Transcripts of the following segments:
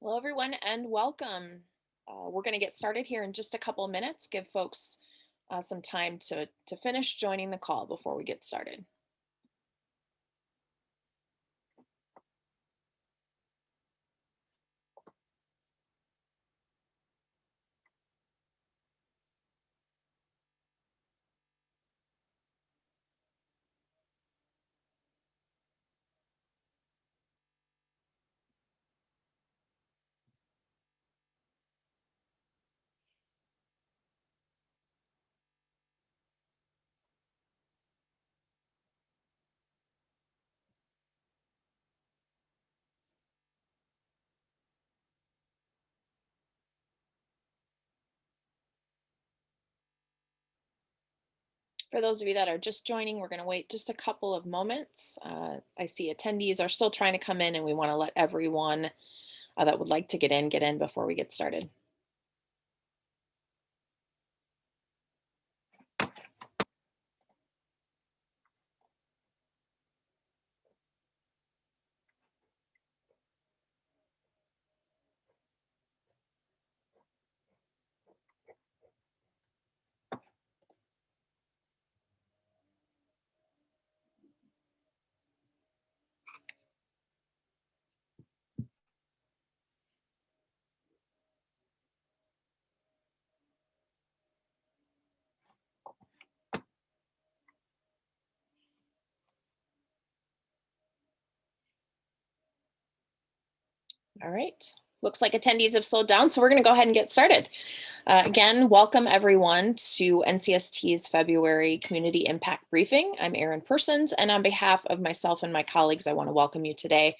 Hello, everyone, and welcome. We're going to get started here in just a couple of minutes. Give folks some time to finish joining the call before we get started. For those of you that are just joining, we're going to wait just a couple of moments. I see attendees are still trying to come in, and we want to let everyone that would like to get in before we get started. All right. Looks like attendees have slowed down, so we're going to go ahead and get started. Again, welcome everyone to NCST's February Community Impact Briefing. I'm Erin Persons, and on behalf of myself and my colleagues, I want to welcome you today.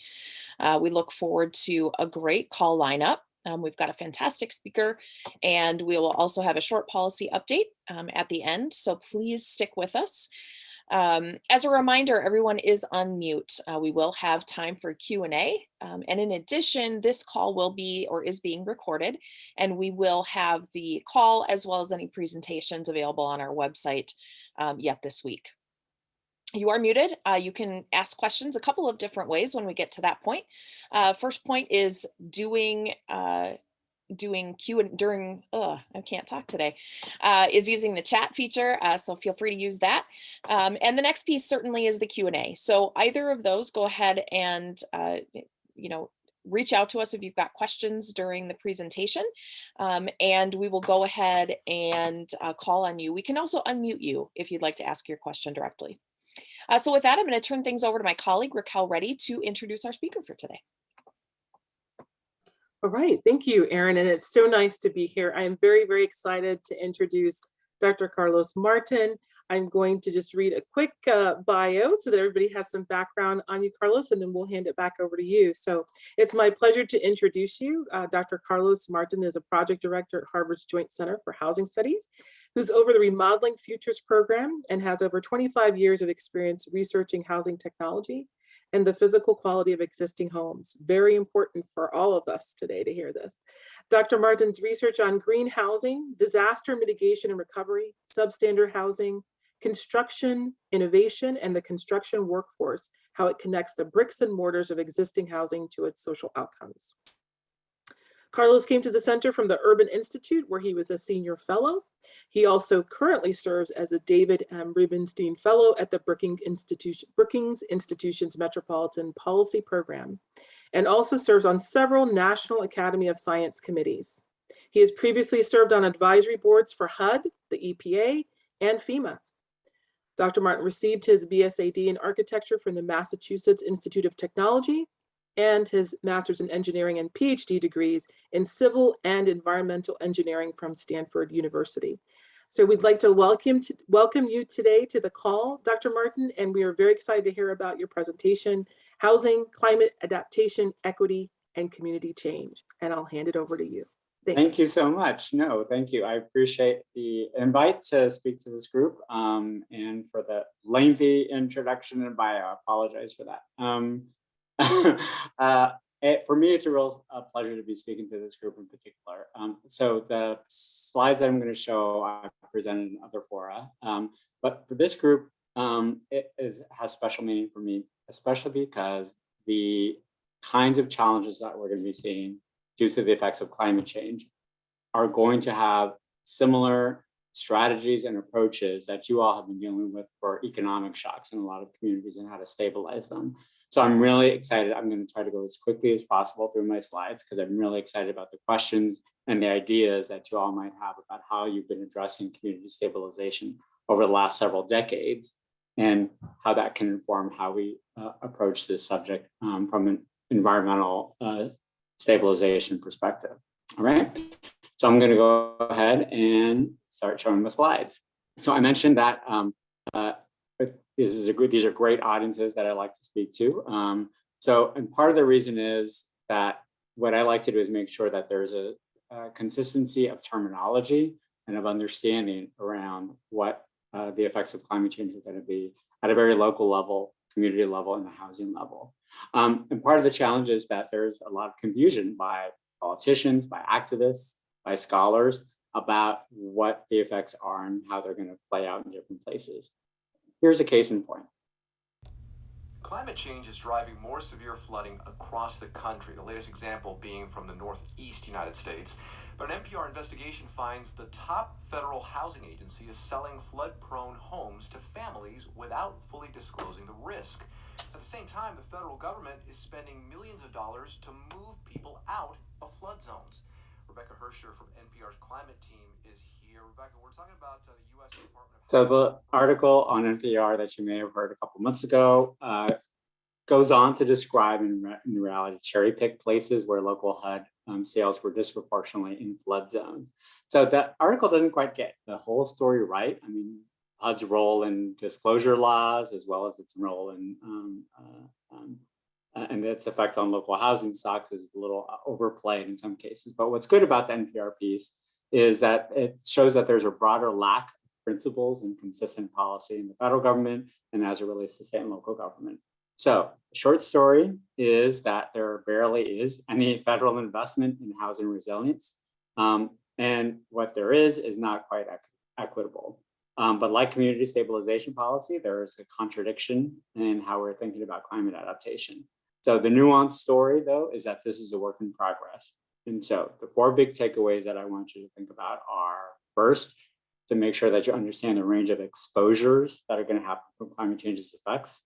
We look forward to a great call lineup. We've got a fantastic speaker, and we will also have a short policy update at the end, so please stick with us. As a reminder, everyone is on mute. We will have time for Q&A. And in addition, this call will be or is being recorded, and we will have the call as well as any presentations available on our website yet this week. You are muted. You can ask questions a couple of different ways when we get to that point. First point is doing Q and during, I can't talk today, is using the chat feature. So feel free to use that. And the next piece certainly is the Q&A. So either of those, go ahead and, reach out to us if you've got questions during the presentation, and we will go ahead and call on you. We can also unmute you if you'd like to ask your question directly. So with that, I'm going to turn things over to my colleague, Raquel Reddy, to introduce our speaker for today. All right, thank you, Erin, and it's so nice to be here. I am very, very excited to introduce Dr. Carlos Martin. I'm going to just read a quick bio so that everybody has some background on you, Carlos, and then we'll hand it back over to you. So it's my pleasure to introduce you. Dr. Carlos Martin is a project director at Harvard's Joint Center for Housing Studies, who's over the Remodeling Futures Program and has over 25 years of experience researching housing technology and the physical quality of existing homes. Very important for all of us today to hear this. Dr. Martin's research on green housing, disaster mitigation and recovery, substandard housing, construction, innovation, and the construction workforce, how it connects the bricks and mortars of existing housing to its social outcomes. Carlos came to the center from the Urban Institute, where he was a senior fellow. He also currently serves as a David M. Rubenstein Fellow at the Brookings Institution's Metropolitan Policy Program, and also serves on several National Academy of Science committees. He has previously served on advisory boards for HUD, the EPA, and FEMA. Dr. Martin received his BSAD in architecture from the Massachusetts Institute of Technology and his master's in engineering and PhD degrees in civil and environmental engineering from Stanford University. So we'd like to welcome you today to the call, Dr. Martin, and we are very excited to hear about your presentation, Housing, Climate Adaptation, Equity, and Community Change. And I'll hand it over to you. Thanks. Thank you so much. No, thank you. I appreciate the invite to speak to this group and for the lengthy introduction and bio. I apologize for that. For me, it's a real pleasure to be speaking to this group in particular. So the slides that I'm going to show I presented in other fora, but for this group, has special meaning for me, especially because the kinds of challenges that we're going to be seeing due to the effects of climate change are going to have similar strategies and approaches that you all have been dealing with for economic shocks in a lot of communities and how to stabilize them. So I'm really excited. I'm going to try to go as quickly as possible through my slides because I'm really excited about the questions and the ideas that you all might have about how you've been addressing community stabilization over the last several decades and how that can inform how we approach this subject from an environmental stabilization perspective. All right. So I'm going to go ahead and start showing the slides. So I mentioned that these are great audiences that I like to speak to. And part of the reason is that what I like to do is make sure that there's a consistency of terminology and of understanding around what the effects of climate change are going to be at a very local level, community level, and the housing level. And part of the challenge is that there's a lot of confusion by politicians, by activists, by scholars about what the effects are and how they're going to play out in different places. Here's a case in point. Climate change is driving more severe flooding across the country, the latest example being from the Northeast United States. But an NPR investigation finds the top federal housing agency is selling flood-prone homes to families without fully disclosing the risk. At the same time, the federal government is spending millions of dollars to move people out of flood zones. Rebecca Hersher from NPR's climate team is here. Rebecca, we're talking about the U.S. Department of So the article on NPR that you may have heard a couple months ago goes on to describe in reality cherry-picked places where local HUD sales were disproportionately in flood zones. So that article doesn't quite get the whole story right. I mean, HUD's role in disclosure laws, as well as its role in and its effect on local housing stocks is a little overplayed in some cases. But what's good about the NPR piece is that it shows that there's a broader lack of principles and consistent policy in the federal government and as it relates to state and local government. So the short story is that there barely is any federal investment in housing resilience. And what there is not quite equitable. But like community stabilization policy, there is a contradiction in how we're thinking about climate adaptation. So the nuanced story, though, is that this is a work in progress. And so the four big takeaways that I want you to think about are, first, to make sure that you understand the range of exposures that are going to happen from climate change's effects.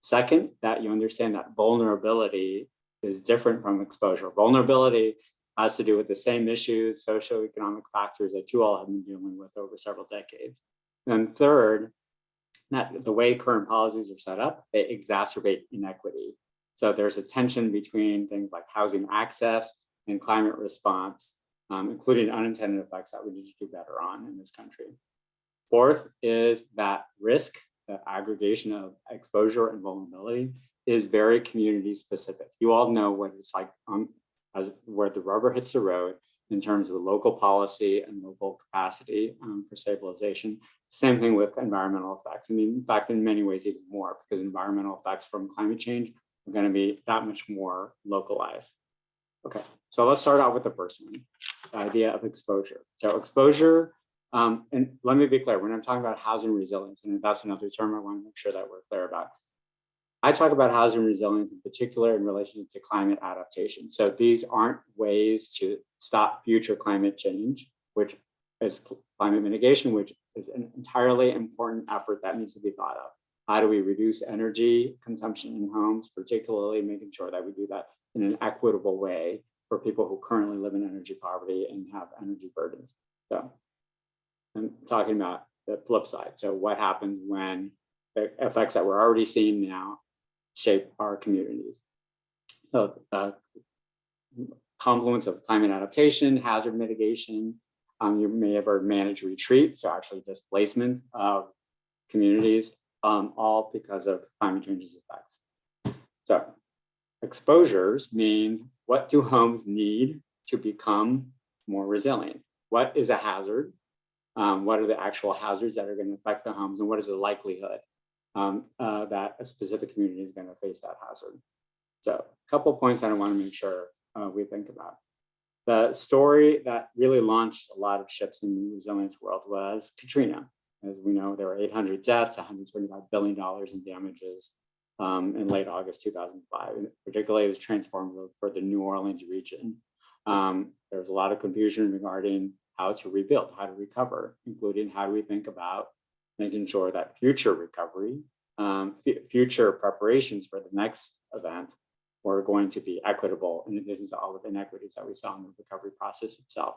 Second, that you understand that vulnerability is different from exposure. Vulnerability has to do with the same issues, socioeconomic factors that you all have been dealing with over several decades. And third, that the way current policies are set up, they exacerbate inequity. So there's a tension between things like housing access and climate response, including unintended effects that we need to do better on in this country. Fourth is that risk, the aggregation of exposure and vulnerability, is very community specific. You all know what it's like where the rubber hits the road in terms of local policy and local capacity for stabilization. Same thing with environmental effects. I mean, in fact, in many ways, even more, because environmental effects from climate change are going to be that much more localized. Okay, so let's start out with the first one, the idea of exposure. So exposure, and let me be clear, when I'm talking about housing resilience, and that's another term I want to make sure that we're clear about. I talk about housing resilience in particular in relation to climate adaptation. So these aren't ways to stop future climate change, which is climate mitigation, which is an entirely important effort that needs to be thought of. How do we reduce energy consumption in homes, particularly making sure that we do that in an equitable way for people who currently live in energy poverty and have energy burdens. So I'm talking about the flip side. So what happens when the effects that we're already seeing now shape our communities? So confluence of climate adaptation, hazard mitigation, you may have heard managed retreat, so actually displacement of communities, all because of climate change's effects. So exposures mean, what do homes need to become more resilient? What is a hazard? What are the actual hazards that are going to affect the homes? And what is the likelihood that a specific community is going to face that hazard? So a couple of points that I want to make sure we think about. The story that really launched a lot of shifts in the resilience world was Katrina. As we know, there were 800 deaths, $125 billion in damages in late August 2005. And particularly, it was transformative for the New Orleans region. There's a lot of confusion regarding how to rebuild, how to recover, including how do we think about making sure that future recovery, future preparations for the next event were going to be equitable in addition to all of the inequities that we saw in the recovery process itself.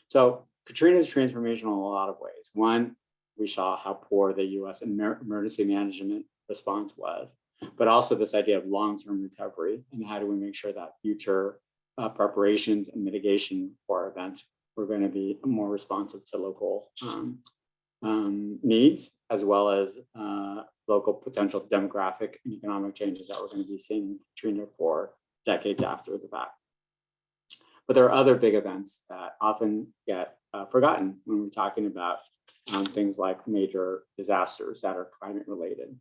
So Katrina is transformational in a lot of ways. One, we saw how poor the US emergency management response was, but also this idea of long-term recovery and how do we make sure that future preparations and mitigation for events were going to be more responsive to local needs, as well as local potential demographic and economic changes that we're going to be seeing in Katrina for decades after the fact. But there are other big events that often get forgotten when we're talking about things like major disasters that are climate related.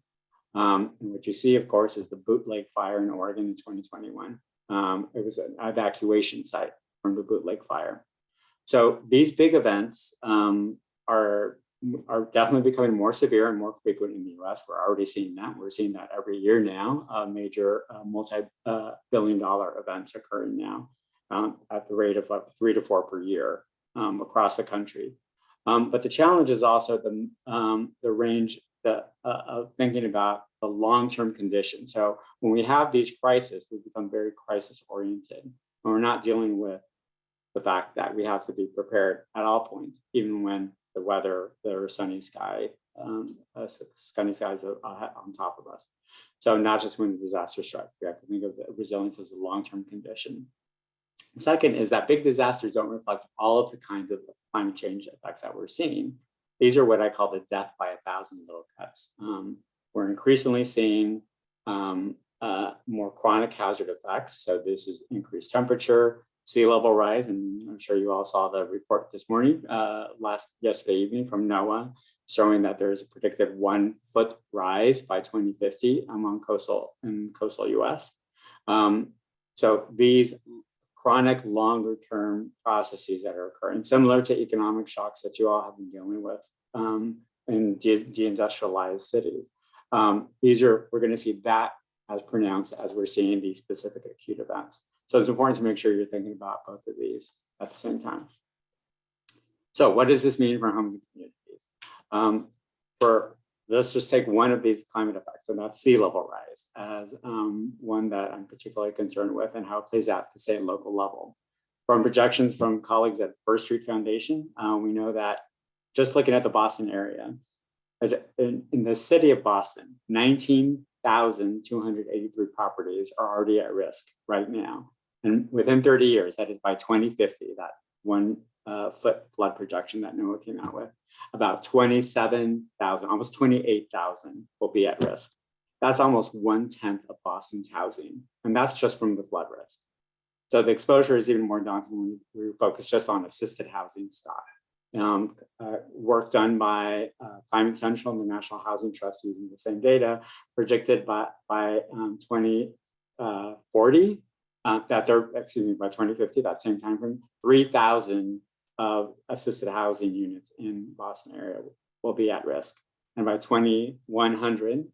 And what you see, of course, is the Boot Lake fire in Oregon in 2021. It was an evacuation site from the Boot Lake fire. So these big events are definitely becoming more severe and more frequent in the US. We're already seeing that. We're seeing that every year now. Major multi-billion-dollar events occurring now at the rate of like 3 to 4 per year across the country. But the challenge is also the range of thinking about the long-term conditions. So when we have these crises, we become very crisis-oriented, and we're not dealing with the fact that we have to be prepared at all points, even when the weather, there are sunny skies on top of us. So not just when the disaster strikes, we have to think of the resilience as a long-term condition. Second is that big disasters don't reflect all of the kinds of climate change effects that we're seeing. These are what I call the death by 1,000 little cuts. We're increasingly seeing more chronic hazard effects. So this is increased temperature, sea level rise, and I'm sure you all saw the report this morning, yesterday evening from NOAA, showing that there's a predicted 1 foot rise by 2050 among coastal US. So these chronic longer term processes that are occurring, similar to economic shocks that you all have been dealing with in deindustrialized cities. We're going to see that as pronounced as we're seeing these specific acute events. So it's important to make sure you're thinking about both of these at the same time. So what does this mean for homes and communities? Let's just take one of these climate effects, and that's sea level rise as one that I'm particularly concerned with and how it plays out at the state and local level. From projections from colleagues at First Street Foundation, we know that just looking at the Boston area, in the city of Boston, 19,283 properties are already at risk right now. And within 30 years, that is by 2050, that 1 foot flood projection that NOAA came out with, about 27,000, almost 28,000 will be at risk. That's almost 1/10 of Boston's housing. And that's just from the flood risk. So the exposure is even more daunting when we focus just on assisted housing stock. Work done by Climate Central and the National Housing Trust using the same data projected by 2040, by 2050, that same time frame, 3,000 of assisted housing units in Boston area will be at risk. And by 2100,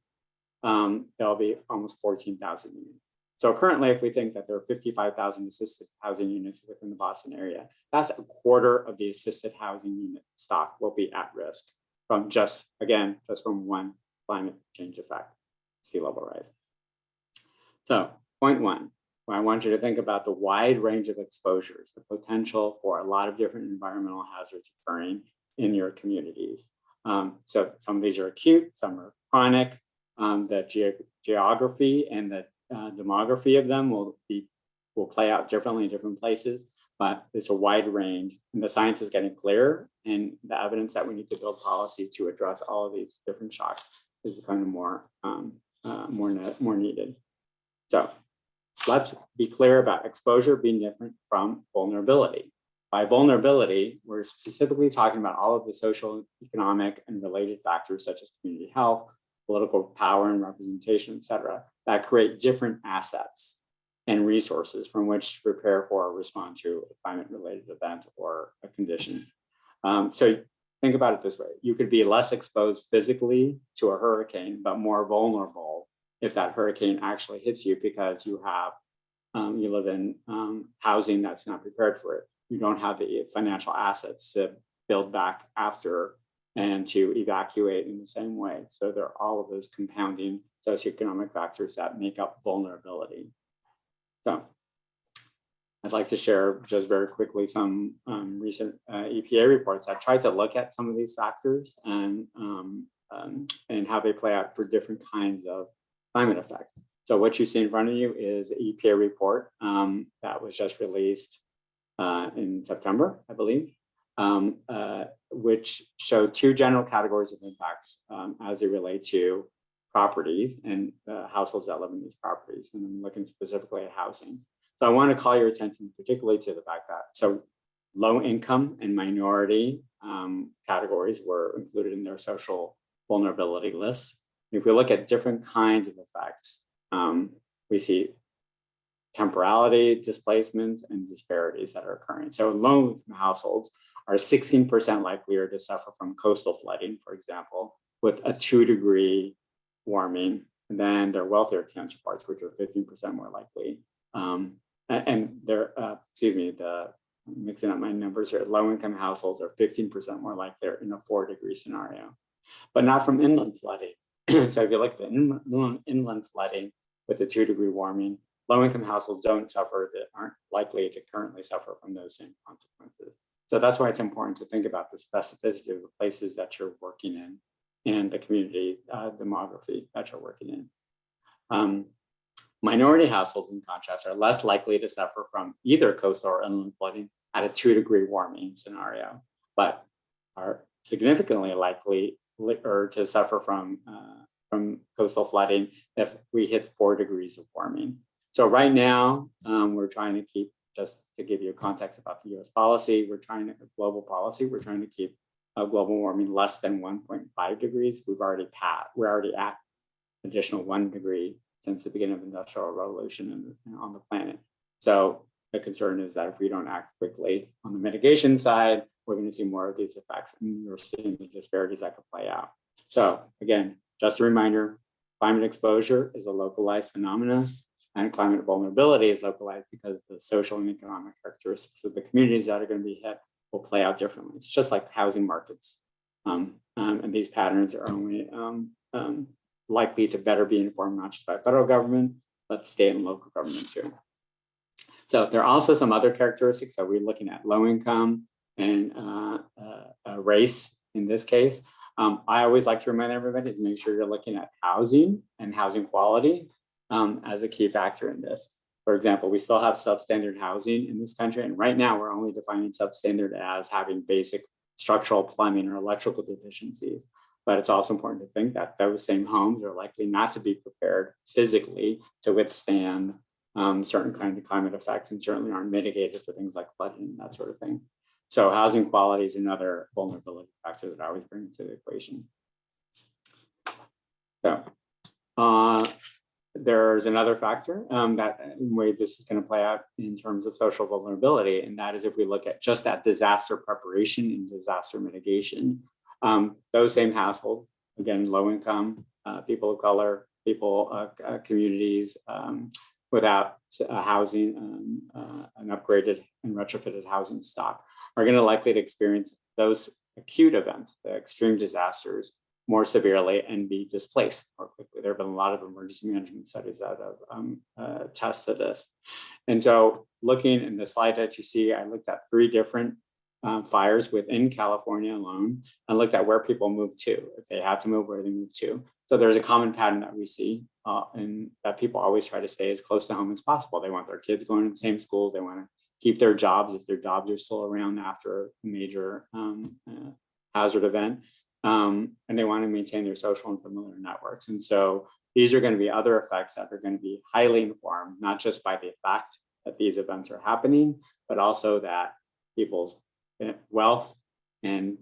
there'll be almost 14,000 units. So currently, if we think that there are 55,000 assisted housing units within the Boston area, that's 1/4 of the assisted housing unit stock will be at risk from just from one climate change effect, sea level rise. So point one, I want you to think about the wide range of exposures, the potential for a lot of different environmental hazards occurring in your communities. So some of these are acute, some are chronic. The geography and the demography of them will play out differently in different places, but it's a wide range, and the science is getting clearer, and the evidence that we need to build policy to address all of these different shocks is becoming more needed. So let's be clear about exposure being different from vulnerability. By vulnerability, we're specifically talking about all of the social, economic, and related factors such as community health, political power and representation, et cetera, that create different assets and resources from which to prepare for or respond to a climate-related event or a condition. So think about it this way. You could be less exposed physically to a hurricane, but more vulnerable if that hurricane actually hits you because you have you live in housing that's not prepared for it. You don't have the financial assets to build back after and to evacuate in the same way. So there are all of those compounding socioeconomic factors that make up vulnerability. So I'd like to share just very quickly some recent EPA reports that tried to look at some of these factors and how they play out for different kinds of climate effects. So what you see in front of you is an EPA report that was just released in September, I believe, which showed two general categories of impacts as they relate to properties and households that live in these properties. And I'm looking specifically at housing. So I want to call your attention particularly to the fact that so low income and minority categories were included in their social vulnerability lists. And if we look at different kinds of effects, we see temporality, displacement, and disparities that are occurring. So low income households are 16% likelier to suffer from coastal flooding, for example, with a 2-degree warming than their wealthier counterparts, which are 15% more likely. And they're, I'm mixing up my numbers here. Low-income households are 15% more likely in a 4-degree scenario, but not from inland flooding. So if you look at the inland flooding with the 2-degree warming, low-income households don't suffer, that aren't likely to currently suffer from those same consequences. So that's why it's important to think about the specificity of the places that you're working in and the community demography that you're working in. Minority households, in contrast, are less likely to suffer from either coastal or inland flooding at a 2-degree warming scenario, but are significantly likely to suffer from coastal flooding if we hit 4 degrees of warming. So right now, we're trying to keep, just to give you a context about the US policy, global policy, we're trying to keep global warming less than 1.5 degrees. We're already at additional 1 degree since the beginning of the Industrial Revolution on the planet. So the concern is that if we don't act quickly on the mitigation side, we're going to see more of these effects, and we're seeing the disparities that could play out. So again, just a reminder, climate exposure is a localized phenomenon, and climate vulnerability is localized because the social and economic characteristics of the communities that are going to be hit will play out differently. It's just like housing markets. And these patterns are only likely to better be informed, not just by federal government, but state and local government too. So there are also some other characteristics that we're looking at: low income and race in this case. I always like to remind everybody to make sure you're looking at housing and housing quality as a key factor in this. For example, we still have substandard housing in this country, and right now we're only defining substandard as having basic structural plumbing or electrical deficiencies. But it's also important to think that those same homes are likely not to be prepared physically to withstand certain kinds of climate effects, and certainly aren't mitigated for things like flooding and that sort of thing. So housing quality is another vulnerability factor that I always bring into the equation. So there's another factor that way this is going to play out in terms of social vulnerability, and that is if we look at just at disaster preparation and disaster mitigation. Those same households, again, low income, people of color, communities without housing, an upgraded and retrofitted housing stock, are going to likely to experience those acute events, the extreme disasters, more severely and be displaced more quickly. There have been a lot of emergency management studies that have tested this. And so looking in the slide that you see, I looked at 3 different fires within California alone and looked at where people move to, if they have to move, where they move to. So there's a common pattern that we see and that people always try to stay as close to home as possible. They want their kids going to the same schools. They want to keep their jobs if their jobs are still around after a major hazard event. And they want to maintain their social and familiar networks. And so these are going to be other effects that are going to be highly informed, not just by the fact that these events are happening, but also that people's wealth and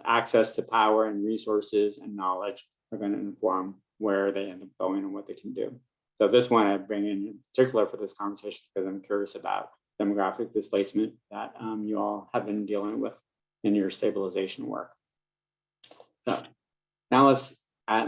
access to power and resources and knowledge are going to inform where they end up going and what they can do. So this one I bring in particular for this conversation because I'm curious about demographic displacement that you all have been dealing with in your stabilization work. So now let's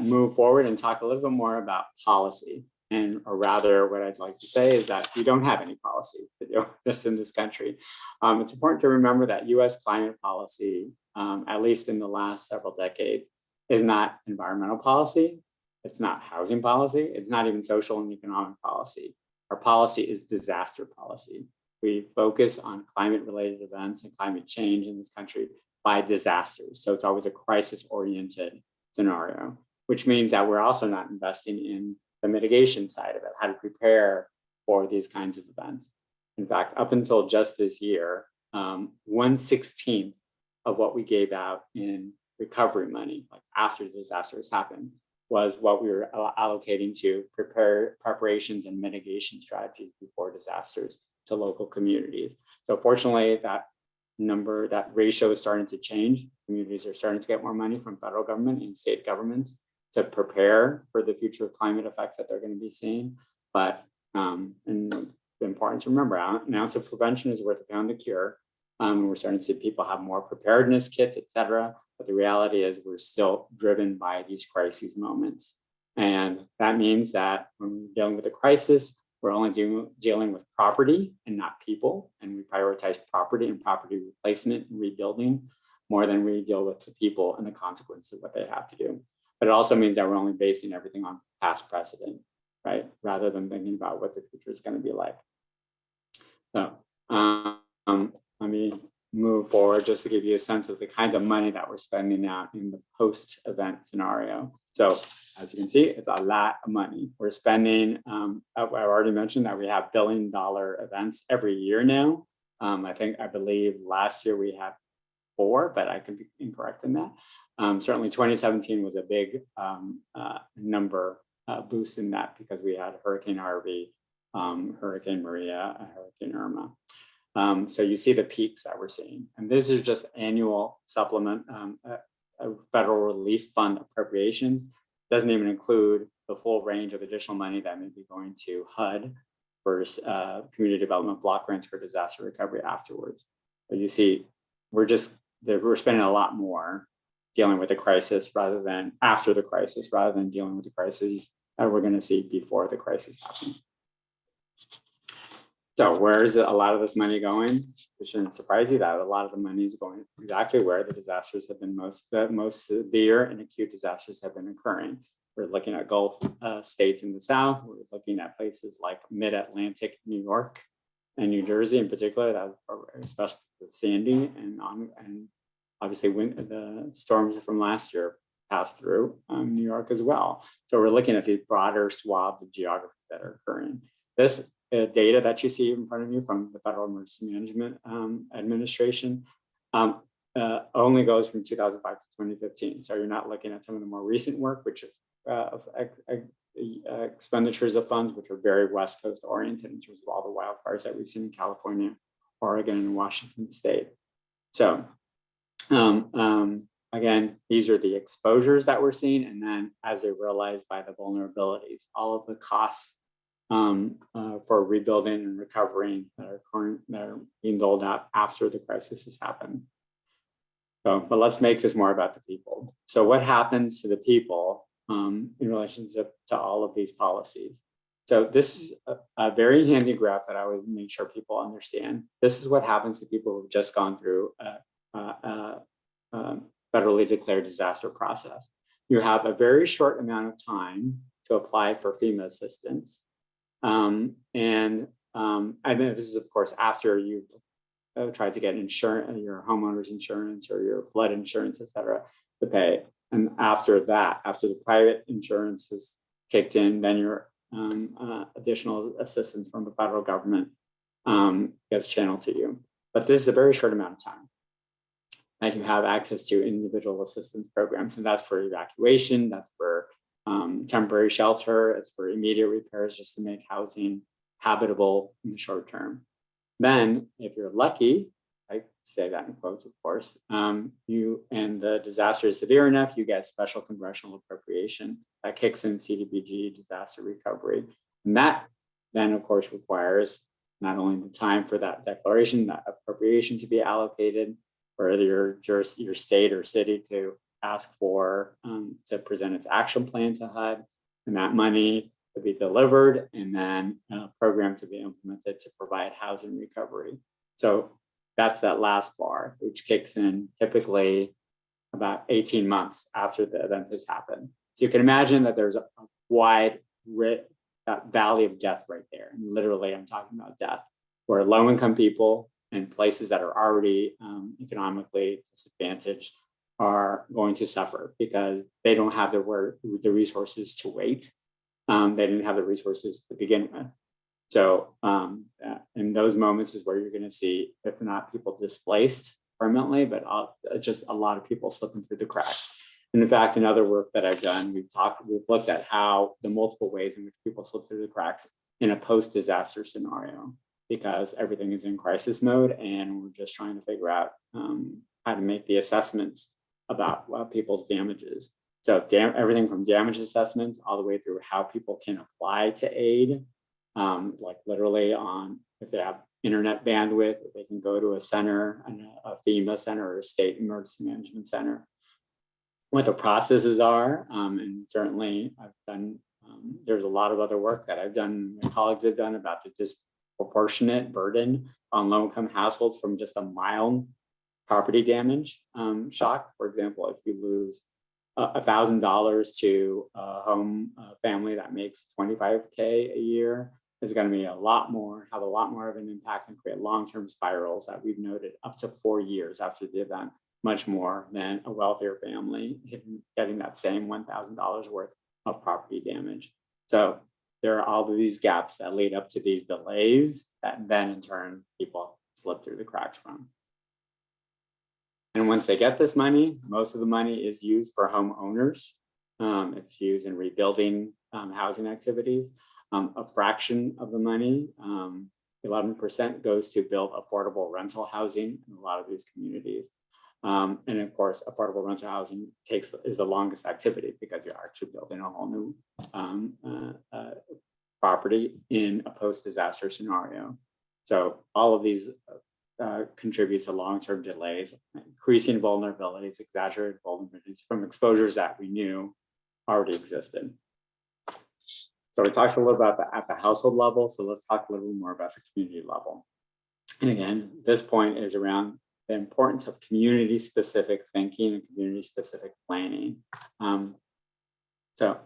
move forward and talk a little bit more about policy. or rather, what I'd like to say is that we don't have any policy to do this in this country. It's important to remember that US climate policy, at least in the last several decades, is not environmental policy. It's not housing policy. It's not even social and economic policy. Our policy is disaster policy. We focus on climate-related events and climate change in this country by disasters. So it's always a crisis-oriented scenario, which means that we're also not investing in the mitigation side of it, how to prepare for these kinds of events. In fact, up until just this year, 1/16 of what we gave out in recovery money, like after the disasters happened, was what we were allocating to preparations and mitigation strategies before disasters to local communities. So fortunately, that ratio is starting to change. Communities are starting to get more money from federal government and state governments to prepare for the future climate effects that they're going to be seeing. But and the importance to remember, an ounce of prevention is worth a pound of cure. We're starting to see people have more preparedness kits, et cetera. But the reality is we're still driven by these crises moments. And that means that when we're dealing with a crisis, we're only dealing with property and not people. And we prioritize property and property replacement and rebuilding more than we deal with the people and the consequences of what they have to do. But it also means that we're only basing everything on past precedent, right? Rather than thinking about what the future is going to be like. So let me move forward just to give you a sense of the kind of money that we're spending out in the post-event scenario. So as you can see, it's a lot of money. We're spending, I've already mentioned that we have billion-dollar events every year now. I believe last year we had 4, but I could be incorrect in that. Certainly 2017 was a big number boost in that because we had Hurricane Harvey, Hurricane Maria, and Hurricane Irma. So you see the peaks that we're seeing. And this is just annual supplement, federal relief fund appropriations. Doesn't even include the full range of additional money that may be going to HUD for community development block grants for disaster recovery afterwards. But you see, we're spending a lot more dealing with the crisis rather than after the crisis, rather than dealing with the crises that we're going to see before the crisis happens. So where is a lot of this money going? It shouldn't surprise you that a lot of the money is going exactly where the disasters have been the most severe and acute disasters have been occurring. We're looking at Gulf states in the South. We're looking at places like mid-Atlantic New York and New Jersey in particular, that especially with Sandy and obviously the storms from last year passed through New York as well. So we're looking at these broader swaths of geography that are occurring. This data that you see in front of you from the Federal Emergency Management Administration only goes from 2005 to 2015. So you're not looking at some of the more recent work, which is expenditures of funds, which are very West Coast oriented in terms of all the wildfires that we've seen in California, Oregon, and Washington State. So again, these are the exposures that we're seeing. And then as they're realized by the vulnerabilities, all of the costs for rebuilding and recovering that are being doled out after the crisis has happened. So, but let's make this more about the people. So what happens to the people in relationship to all of these policies? So this is a very handy graph that I would make sure people understand. This is what happens to people who've just gone through a federally declared disaster process. You have a very short amount of time to apply for FEMA assistance. And then this is, of course, after you've tried to get insurance, your homeowner's insurance or your flood insurance, et cetera, to pay. And after that, after the private insurance has kicked in, then your additional assistance from the federal government gets channeled to you. But this is a very short amount of time that you have access to individual assistance programs. And that's for evacuation, that's for temporary shelter, it's for immediate repairs just to make housing habitable in the short term. Then, if you're lucky, I say that in quotes, of course, you and the disaster is severe enough, you get special congressional appropriation that kicks in CDBG disaster recovery. And that then, of course, requires not only the time for that declaration, that appropriation to be allocated, or your state or city to ask for to present its action plan to HUD, and that money to be delivered, and then a program to be implemented to provide housing recovery. So that's that last bar, which kicks in typically about 18 months after the event has happened. So you can imagine that there's a wide valley of death right there. And literally, I'm talking about death, where low-income people in places that are already economically disadvantaged are going to suffer because they don't have the resources to wait. They didn't have the resources to begin with. So in those moments is where you're going to see, if not people displaced permanently, but just a lot of people slipping through the cracks. And in fact, in other work that I've done, we've looked at how the multiple ways in which people slip through the cracks in a post-disaster scenario, because everything is in crisis mode and we're just trying to figure out how to make the assessments about people's damages. So everything from damage assessments all the way through how people can apply to aid, like literally on if they have internet bandwidth, they can go to a center, a FEMA center or a state emergency management center. What the processes are, and certainly I've done, there's a lot of other work that I've done, my colleagues have done about the disproportionate burden on low-income households from just a mild property damage shock. For example, if you lose $1,000 to a home family that makes $25K a year, is going to be have a lot more of an impact and create long-term spirals that we've noted up to 4 years after the event, much more than a wealthier family getting that same $1,000 worth of property damage. So there are all of these gaps that lead up to these delays that then in turn people slip through the cracks from. And once they get this money, most of the money is used for homeowners. It's used in rebuilding housing activities. A fraction of the money, 11%, goes to build affordable rental housing in a lot of these communities. And of course, affordable rental housing is the longest activity because you're actually building a whole new property in a post-disaster scenario. So all of these contribute to long-term delays, increasing vulnerabilities, exaggerated vulnerabilities from exposures that we knew already existed. So we talked a little about at the household level. So let's talk a little bit more about the community level. And again, this point is around the importance of community-specific thinking and community-specific planning. The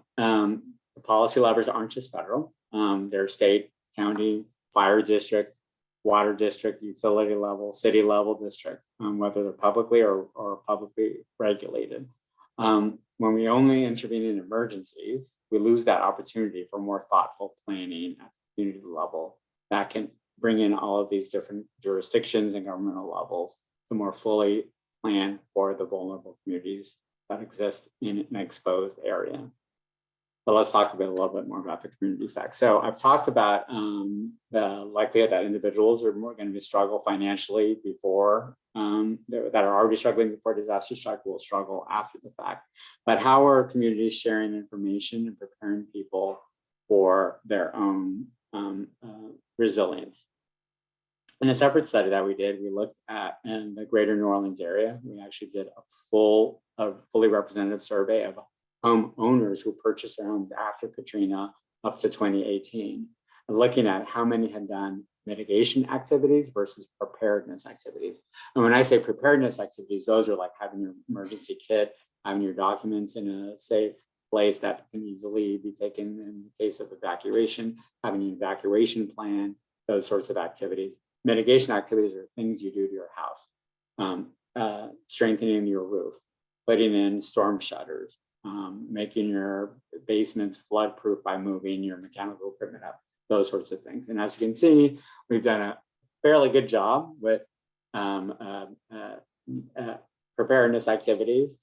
policy levers aren't just federal. They're state, county, fire district, water district, utility level, city level district, whether they're publicly or publicly regulated. When we only intervene in emergencies, we lose that opportunity for more thoughtful planning at the community level that can bring in all of these different jurisdictions and governmental levels to more fully plan for the vulnerable communities that exist in an exposed area. But let's talk a little bit more about the community effect. So I've talked about the likelihood that individuals are more going to struggle financially before, that are already struggling before disaster strike will struggle after the fact. But how are communities sharing information and preparing people for their own resilience? In a separate study that we did, we looked at in the greater New Orleans area. We actually did a fully representative survey of homeowners who purchased their homes after Katrina up to 2018, and looking at how many had done mitigation activities versus preparedness activities. And when I say preparedness activities, those are like having your emergency kit, having your documents in a safe place that can easily be taken in the case of evacuation, having an evacuation plan, those sorts of activities. Mitigation activities are things you do to your house, strengthening your roof, putting in storm shutters, making your basements flood-proof by moving your mechanical equipment up, those sorts of things. And as you can see, we've done a fairly good job with preparedness activities.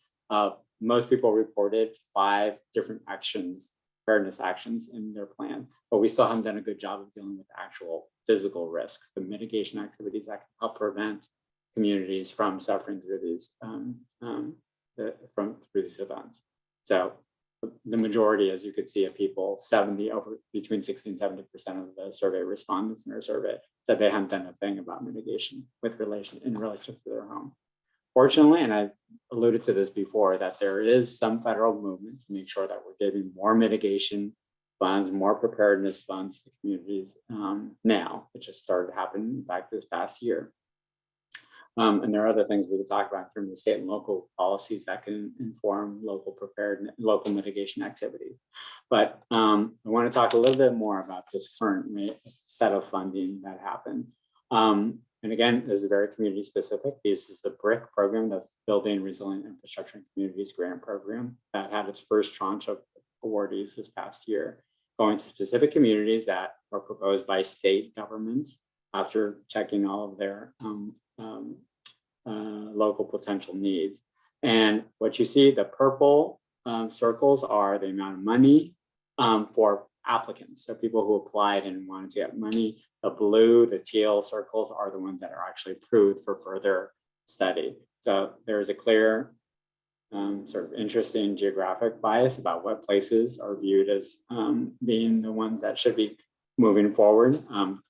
Most people reported 5 different preparedness actions in their plan, but we still haven't done a good job of dealing with actual physical risks, the mitigation activities that can help prevent communities from suffering through these these events. So the majority, as you could see, of people, between 60 and 70% of the survey respondents in our survey said they hadn't done a thing about mitigation in relationship to their home. Fortunately, and I alluded to this before, that there is some federal movement to make sure that we're giving more mitigation funds, more preparedness funds to communities now. It just started happening, in fact, this past year. And there are other things we could talk about in terms of state and local policies that can inform local preparedness, local mitigation activities. But I want to talk a little bit more about this current set of funding that happened. And again, this is very community specific. This is the BRIC program, the Building Resilient Infrastructure in Communities Grant Program, that had its first tranche of awardees this past year, going to specific communities that were proposed by state governments after checking all of their local potential needs. And what you see, the purple circles are the amount of money for applicants, so people who applied and wanted to get money. The blue, the teal circles are the ones that are actually approved for further study. So there's a clear sort of interesting geographic bias about what places are viewed as being the ones that should be moving forward.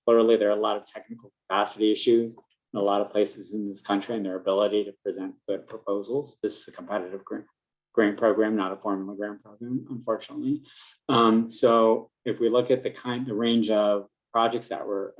Clearly, there are a lot of technical capacity issues in a lot of places in this country and their ability to present good proposals. This is a competitive grant program, not a formula grant program, unfortunately. So if we look at the range of projects that were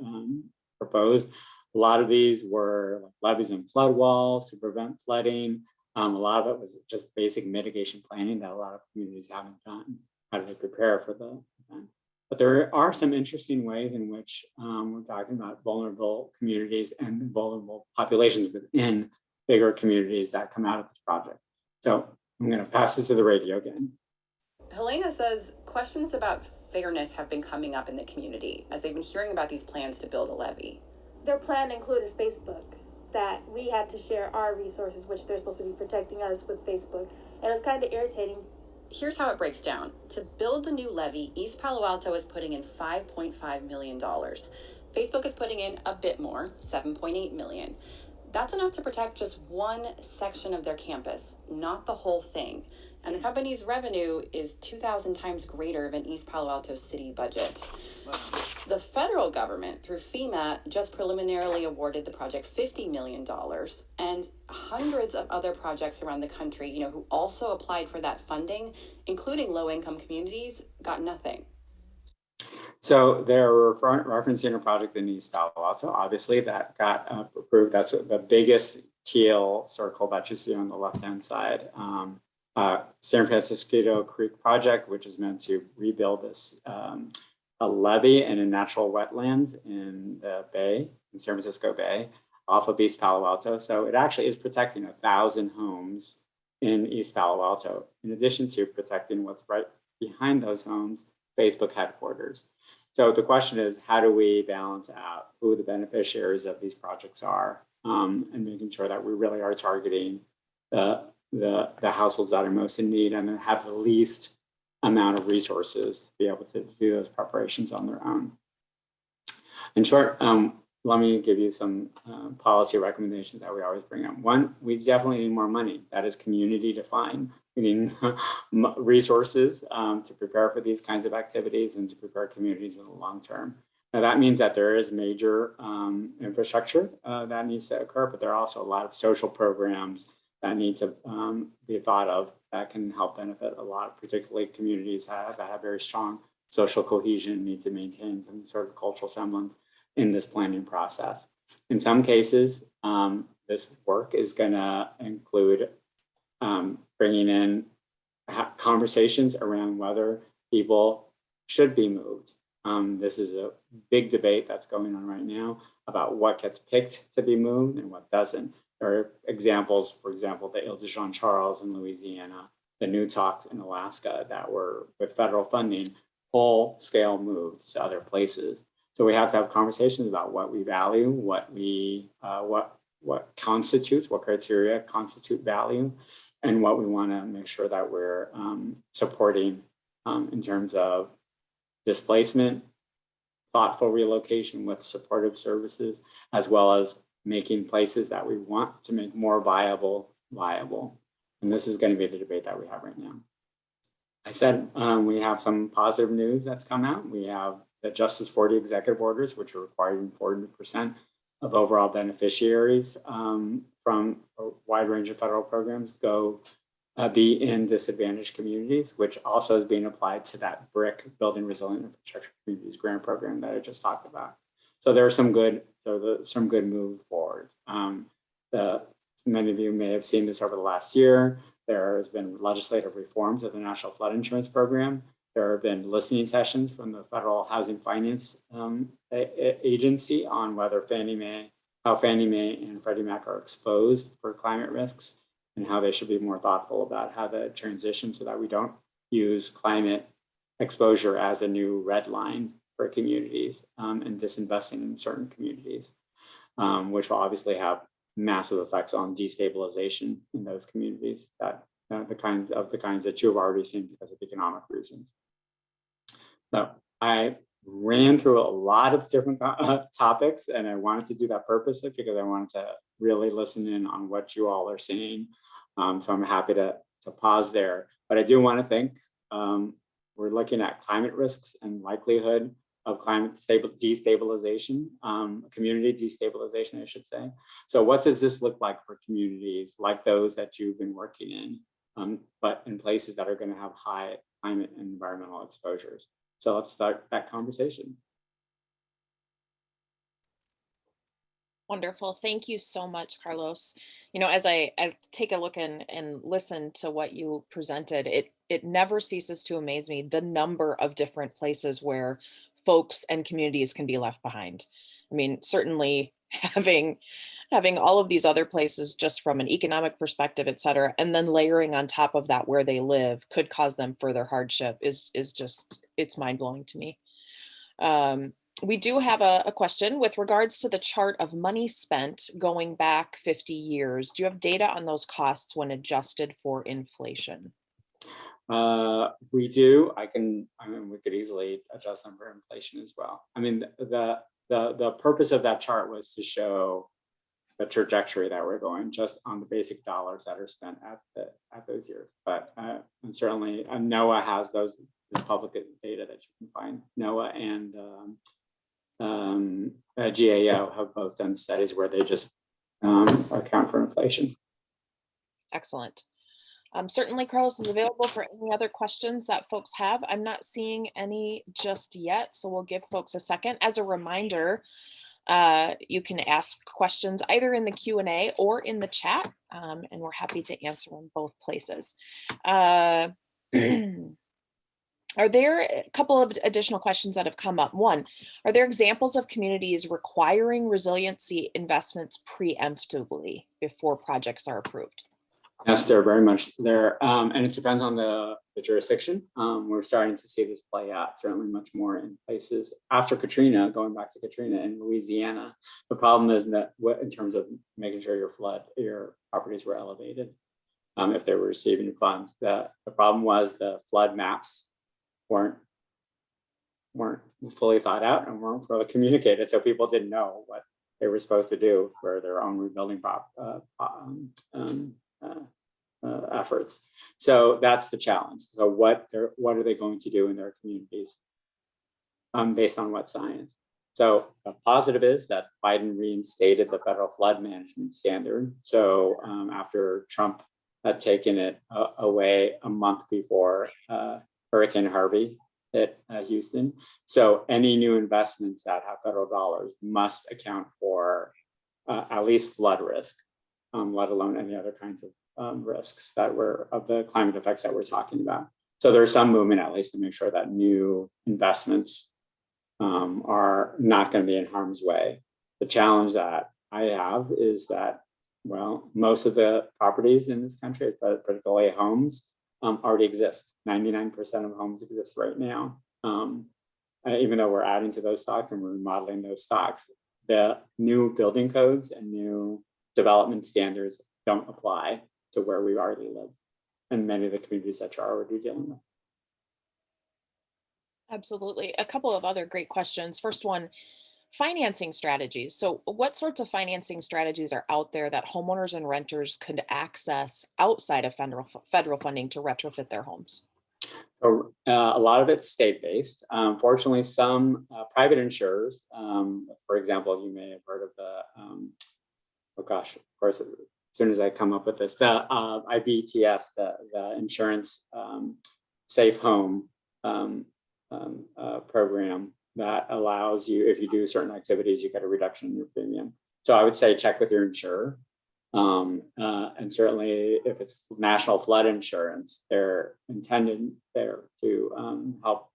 proposed, a lot of these were levees and flood walls to prevent flooding. A lot of it was just basic mitigation planning that a lot of communities haven't done. How do they prepare for the event? But there are some interesting ways in which we're talking about vulnerable communities and vulnerable populations within bigger communities that come out of this project. So I'm going to pass this to the radio again. Helena says questions about fairness have been coming up in the community as they've been hearing about these plans to build a levee. Their plan included Facebook, that we had to share our resources, which they're supposed to be protecting us with Facebook. And it was kind of irritating. Here's how it breaks down. To build the new levee, East Palo Alto is putting in $5.5 million. Facebook is putting in a bit more, $7.8 million. That's enough to protect just one section of their campus, not the whole thing. And the company's revenue is 2,000 times greater than East Palo Alto's city budget. Wow. The federal government, through FEMA, just preliminarily awarded the project $50 million, and hundreds of other projects around the country, who also applied for that funding, including low-income communities, got nothing. So they're referencing a project in East Palo Alto, obviously, that got approved. That's the biggest teal circle that you see on the left-hand side. San Francisco Creek project, which is meant to rebuild this a levee in a natural wetlands in the Bay, in San Francisco Bay, off of East Palo Alto. So it actually is protecting 1,000 homes in East Palo Alto, in addition to protecting what's right behind those homes, Facebook headquarters. So the question is, how do we balance out who the beneficiaries of these projects are, and making sure that we really are targeting the households that are most in need and have the least amount of resources to be able to do those preparations on their own. In short, let me give you some policy recommendations that we always bring up. One, we definitely need more money. That is community defined. We need resources to prepare for these kinds of activities and to prepare communities in the long term. Now that means that there is major infrastructure that needs to occur, but there are also a lot of social programs that need to be thought of that can help benefit a lot, particularly communities that have very strong social cohesion and need to maintain some sort of cultural semblance in this planning process. In some cases, this work is going to include bringing in conversations around whether people should be moved. This is a big debate that's going on right now about what gets picked to be moved and what doesn't. There are examples, for example, the Ile de Jean Charles in Louisiana, the Newtox in Alaska that were, with federal funding, full scale moved to other places. So we have to have conversations about what we value, what constitutes, what criteria constitute value, and what we want to make sure that we're supporting in terms of displacement, thoughtful relocation with supportive services, as well as making places that we want to make more viable. And this is going to be the debate that we have right now. I said we have some positive news that's come out. We have the Justice 40 executive orders, which are requiring 40% of overall beneficiaries from a wide range of federal programs go be in disadvantaged communities, which also is being applied to that BRIC, Building Resilient Infrastructure Communities grant program that I just talked about. So there's some good move forward. Many of you may have seen this over the last year. There has been legislative reforms of the National Flood Insurance Program. There have been listening sessions from the Federal Housing Finance Agency on whether how Fannie Mae and Freddie Mac are exposed for climate risks and how they should be more thoughtful about how to transition so that we don't use climate exposure as a new red line for communities and disinvesting in certain communities, which will obviously have massive effects on destabilization in those communities that the kinds that you have already seen because of economic reasons. So I ran through a lot of different topics, and I wanted to do that purposely because I wanted to really listen in on what you all are seeing. So I'm happy to pause there, but I do want to think we're looking at climate risks and likelihood of climate destabilization, community destabilization, I should say. So what does this look like for communities like those that you've been working in, but in places that are going to have high climate and environmental exposures? So let's start that conversation. Wonderful. Thank you so much, Carlos. You know, as I take a look and listen to what you presented, it never ceases to amaze me the number of different places where folks and communities can be left behind. I mean, certainly having all of these other places just from an economic perspective, et cetera, and then layering on top of that where they live could cause them further hardship is just, it's mind blowing to me. We do have a question with regards to the chart of money spent going back 50 years. Do you have data on those costs when adjusted for inflation? We do. We could easily adjust them for inflation as well. I mean, the purpose of that chart was to show the trajectory that we're going just on the basic dollars that are spent at those years. But and certainly NOAA has the public data that you can find. NOAA and GAO have both done studies where they just account for inflation. Excellent. Certainly Carlos is available for any other questions that folks have. I'm not seeing any just yet, so we'll give folks a second. As a reminder, you can ask questions either in the Q&A or in the chat, and we're happy to answer in both places. Are there a couple of additional questions that have come up? One, are there examples of communities requiring resiliency investments preemptively before projects are approved? Yes, they're very much there. And it depends on the jurisdiction. We're starting to see this play out certainly much more in places after Katrina, going back to Katrina in Louisiana. The problem is that in terms of making sure your properties were elevated, if they were receiving funds, the problem was the flood maps weren't fully thought out and weren't fully communicated. So people didn't know what they were supposed to do for their own rebuilding efforts. So that's the challenge. So what are they going to do in their communities based on what science? So the positive is that Biden reinstated the federal flood management standard. So after Trump had taken it away a month before Hurricane Harvey hit Houston. So any new investments that have federal dollars must account for at least flood risk, let alone any other kinds of risks that were of the climate effects that we're talking about. So there's some movement at least to make sure that new investments are not going to be in harm's way. The challenge that I have is that, well, most of the properties in this country, particularly homes, already exist. 99% of homes exist right now. Even though we're adding to those stocks and we're remodeling those stocks, the new building codes and new development standards don't apply to where we already live and many of the communities that you're already dealing with. Absolutely. A couple of other great questions. First one, financing strategies. So what sorts of financing strategies are out there that homeowners and renters could access outside of federal funding to retrofit their homes? So, a lot of it's state-based. Fortunately, some private insurers, for example, you may have heard of the, of course, soon as I come up with this, the IBTS, the insurance safe home program that allows you, if you do certain activities, you get a reduction in your premium. So I would say check with your insurer. And certainly if it's national flood insurance, they're intended there to help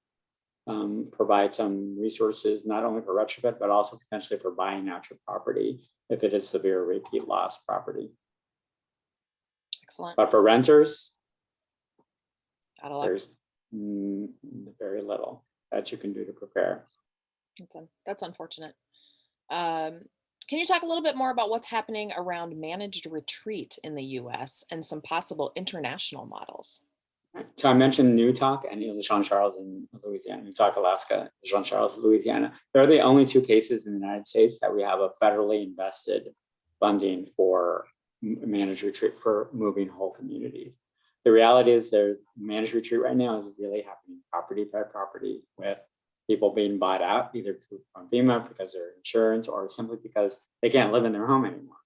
provide some resources, not only for retrofit, but also potentially for buying out your property if it is severe repeat loss property. Excellent. But for renters, Not a lot. there's very little that you can do to prepare. That's unfortunate. Can you talk a little bit more about what's happening around managed retreat in the US and some possible international models? So I mentioned Newtok and Jean Charles in Louisiana, Newtok, Alaska, Jean Charles, Louisiana. They're the only two cases in the United States that we have a federally invested funding for managed retreat for moving whole communities. The reality is there's managed retreat right now is really happening property by property with people being bought out either from FEMA because they're insurance or simply because they can't live in their home anymore,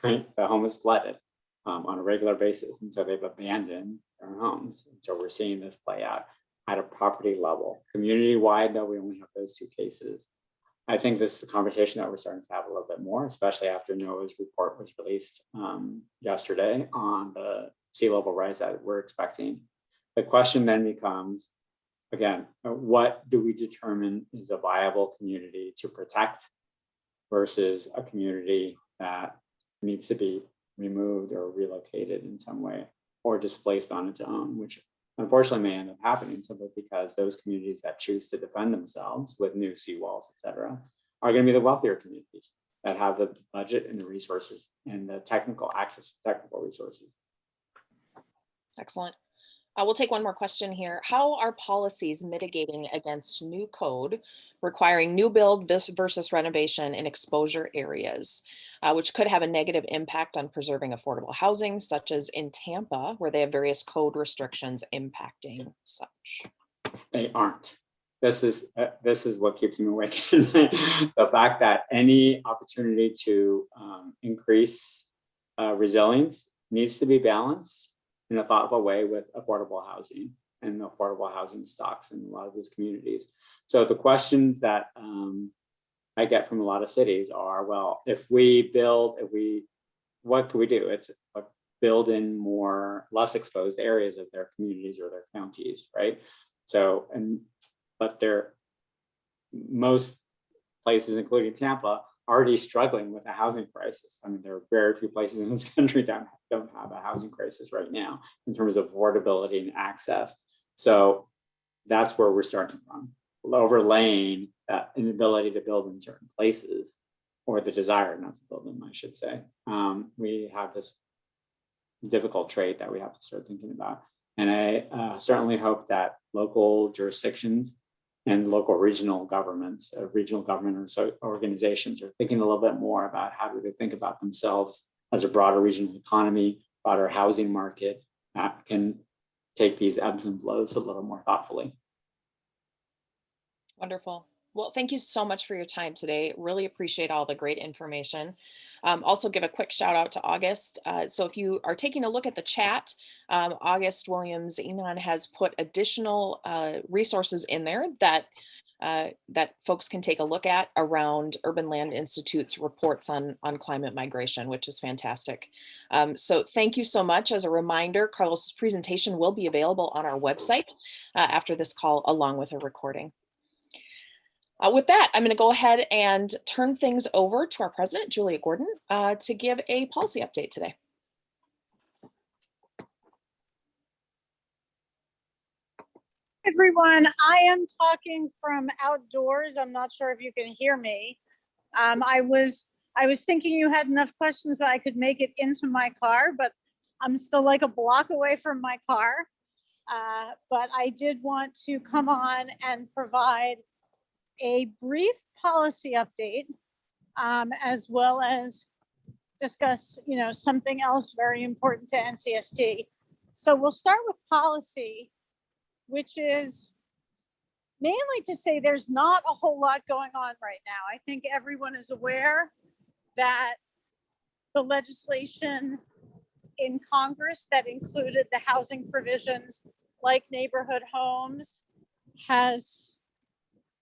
right? The home is flooded on a regular basis. And so they've abandoned their homes. And so we're seeing this play out at a property level. Community-wide, though, we only have those two cases. I think this is the conversation that we're starting to have a little bit more, especially after NOAA's report was released yesterday on the sea level rise that we're expecting. The question then becomes, again, what do we determine is a viable community to protect versus a community that needs to be removed or relocated in some way or displaced on its own, which unfortunately may end up happening simply because those communities that choose to defend themselves with new seawalls, et cetera, are going to be the wealthier communities that have the budget and the resources and the technical access to technical resources. Excellent. We'll take one more question here. How are policies mitigating against new code requiring new build versus renovation in exposure areas, which could have a negative impact on preserving affordable housing, such as in Tampa, where they have various code restrictions impacting such? They aren't. This is what keeps me awake. The fact that any opportunity to increase resilience needs to be balanced in a thoughtful way with affordable housing and affordable housing stocks in a lot of these communities. So the questions that I get from a lot of cities are, well, if we build, what can we do? It's build in less exposed areas of their communities or their counties, right? So, but most places, including Tampa, already struggling with a housing crisis. I mean, there are very few places in this country that don't have a housing crisis right now in terms of affordability and access. So that's where we're starting from. Overlaying that inability to build in certain places, or the desire not to build them, I should say. We have this difficult trait that we have to start thinking about. And I certainly hope that local jurisdictions and local regional governments, regional government organizations are thinking a little bit more about how do they think about themselves as a broader regional economy, broader housing market that can take these ebbs and flows a little more thoughtfully. Wonderful. Well, thank you so much for your time today. Really appreciate all the great information. Also give a quick shout out to August. So if you are taking a look at the chat, August Williams Enon has put additional resources in there that folks can take a look at around Urban Land Institute's reports on climate migration, which is fantastic. So thank you so much. As a reminder, Carlos's presentation will be available on our website after this call, along with a recording. With that, I'm going to go ahead and turn things over to our president, Julia Gordon, to give a policy update today. Everyone, I am talking from outdoors. I'm not sure if you can hear me. I was thinking you had enough questions that I could make it into my car, but I'm still like a block away from my car. But I did want to come on and provide a brief policy update, as well as discuss, something else very important to NCST. So we'll start with policy, which is mainly to say there's not a whole lot going on right now. I think everyone is aware that the legislation in Congress that included the housing provisions like neighborhood homes has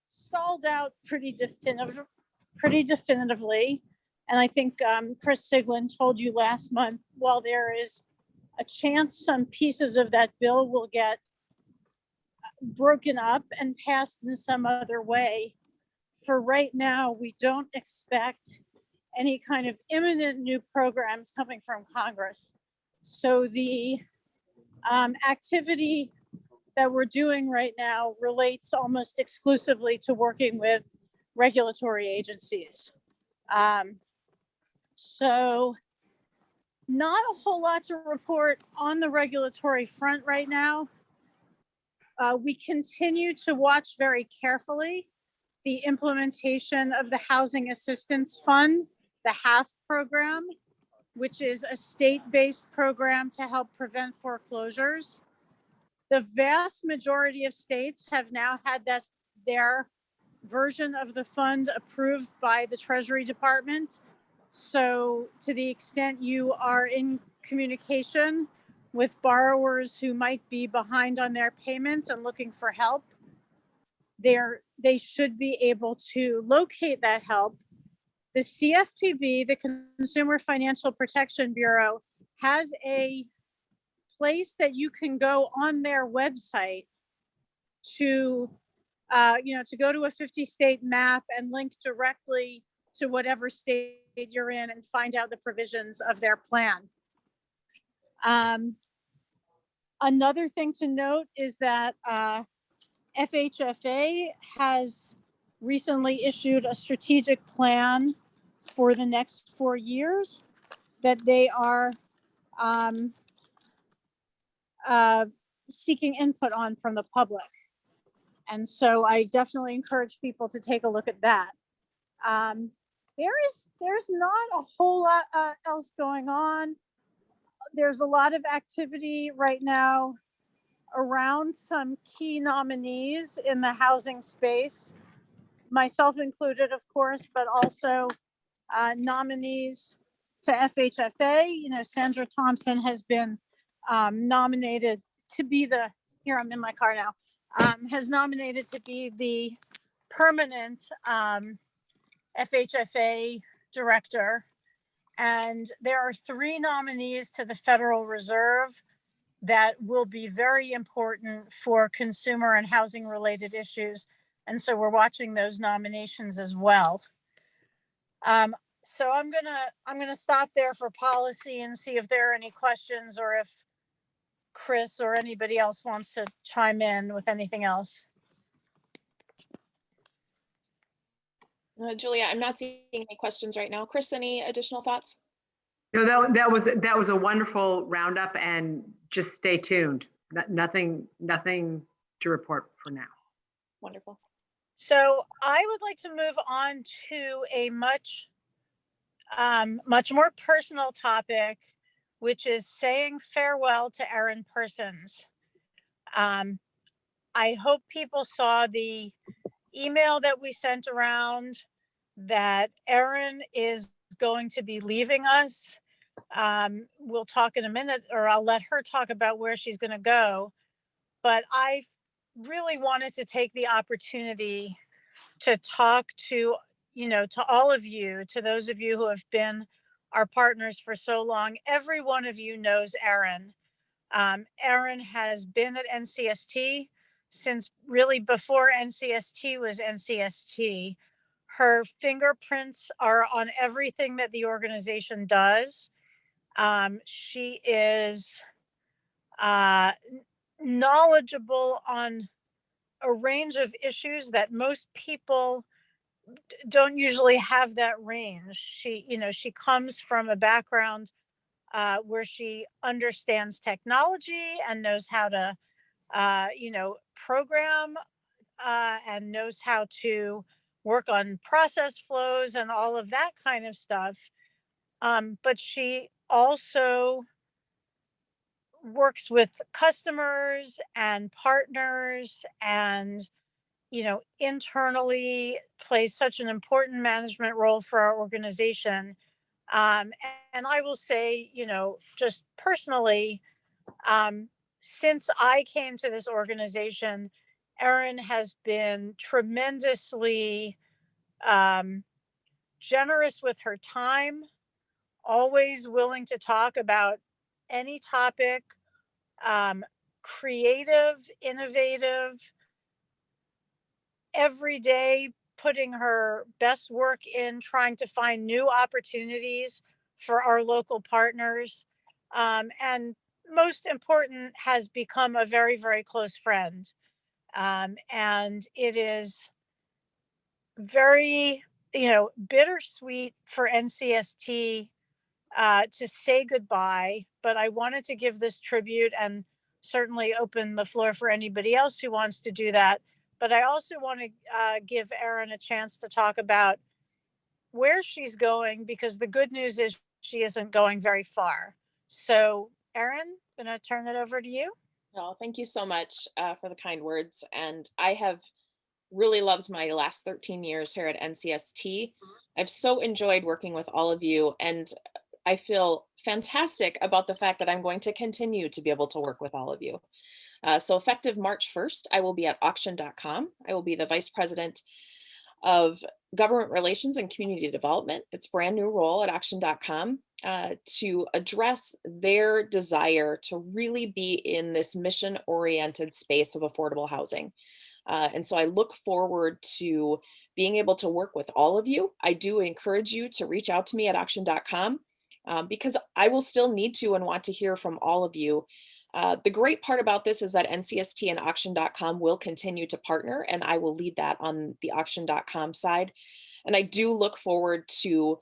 stalled out pretty definitively. And I think Chris Siglin told you last month, while there is a chance some pieces of that bill will get broken up and passed in some other way, for right now, we don't expect any kind of imminent new programs coming from Congress. So the activity that we're doing right now relates almost exclusively to working with regulatory agencies. So not a whole lot to report on the regulatory front right now. We continue to watch very carefully the implementation of the Housing Assistance Fund, the HAF program, which is a state-based program to help prevent foreclosures. The vast majority of states have now had their version of the fund approved by the Treasury Department. So to the extent you are in communication with borrowers who might be behind on their payments and looking for help, they should be able to locate that help. The CFPB, the Consumer Financial Protection Bureau, has a place that you can go on their website to go to a 50-state map and link directly to whatever state you're in and find out the provisions of their plan. Another thing to note is that FHFA has recently issued a strategic plan for the next 4 years that they are seeking input on from the public. And so I definitely encourage people to take a look at that. There's not a whole lot else going on. There's a lot of activity right now around some key nominees in the housing space, myself included, of course, but also nominees to FHFA. Sandra Thompson has been nominated to be here I'm in my car now, has nominated to be the permanent FHFA director. And there are 3 nominees to the Federal Reserve that will be very important for consumer and housing related issues. And so we're watching those nominations as well. So I'm gonna stop there for policy and see if there are any questions or if Chris or anybody else wants to chime in with anything else. Julia, I'm not seeing any questions right now. Chris, any additional thoughts? No, that was a wonderful roundup, and just stay tuned. Nothing to report for now. Wonderful. So I would like to move on to a much more personal topic, which is saying farewell to Erin Persons. I hope people saw the email that we sent around that Erin is going to be leaving us. We'll talk in a minute, or I'll let her talk about where she's going to go. But I really wanted to take the opportunity to talk to all of you, to those of you who have been our partners for so long. Every one of you knows Erin. Erin has been at NCST since really before NCST was NCST. Her fingerprints are on everything that the organization does. She is knowledgeable on a range of issues that most people don't usually have that range. She comes from a background where she understands technology and knows how to, program and knows how to work on process flows and all of that kind of stuff. But she also works with customers and partners and, internally plays such an important management role for our organization. And I will say, just personally, since I came to this organization, Erin has been tremendously generous with her time, always willing to talk about any topic, creative, innovative, every day putting her best work in trying to find new opportunities for our local partners. And most important, has become a very, very close friend. And it is very, bittersweet for NCST to say goodbye, but I wanted to give this tribute and certainly open the floor for anybody else who wants to do that. But I also want to give Erin a chance to talk about where she's going, because the good news is she isn't going very far. So, Erin, I'm going to turn it over to you. Oh, thank you so much for the kind words. And I have really loved my last 13 years here at NCST. I've so enjoyed working with all of you, and I feel fantastic about the fact that I'm going to continue to be able to work with all of you. So effective March 1st, I will be at auction.com. I will be the Vice President of Government Relations and Community Development. It's a brand new role at auction.com to address their desire to really be in this mission-oriented space of affordable housing. And so I look forward to being able to work with all of you. I do encourage you to reach out to me at auction.com because I will still need to and want to hear from all of you. The great part about this is that NCST and auction.com will continue to partner, and I will lead that on the auction.com side. And I do look forward to,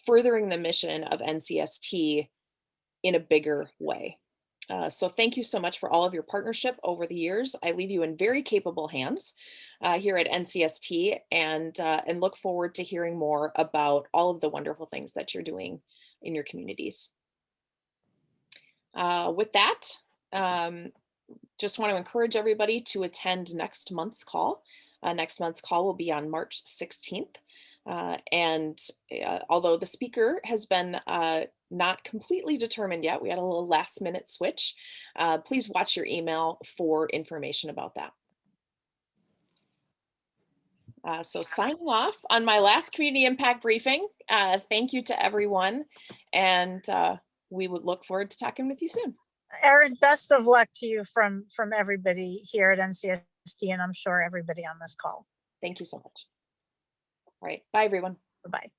furthering the mission of NCST in a bigger way. So thank you so much for all of your partnership over the years. I leave you in very capable hands here at NCST, and look forward to hearing more about all of the wonderful things that you're doing in your communities. With that, just want to encourage everybody to attend next month's call. Next month's call will be on March 16th. And although the speaker has been not completely determined yet, we had a little last minute switch. Please watch your email for information about that. So signing off on my last community impact briefing. Thank you to everyone, and we would look forward to talking with you soon. Erin, best of luck to you from everybody here at NCST, and I'm sure everybody on this call. Thank you so much. All right, bye everyone. Bye-bye.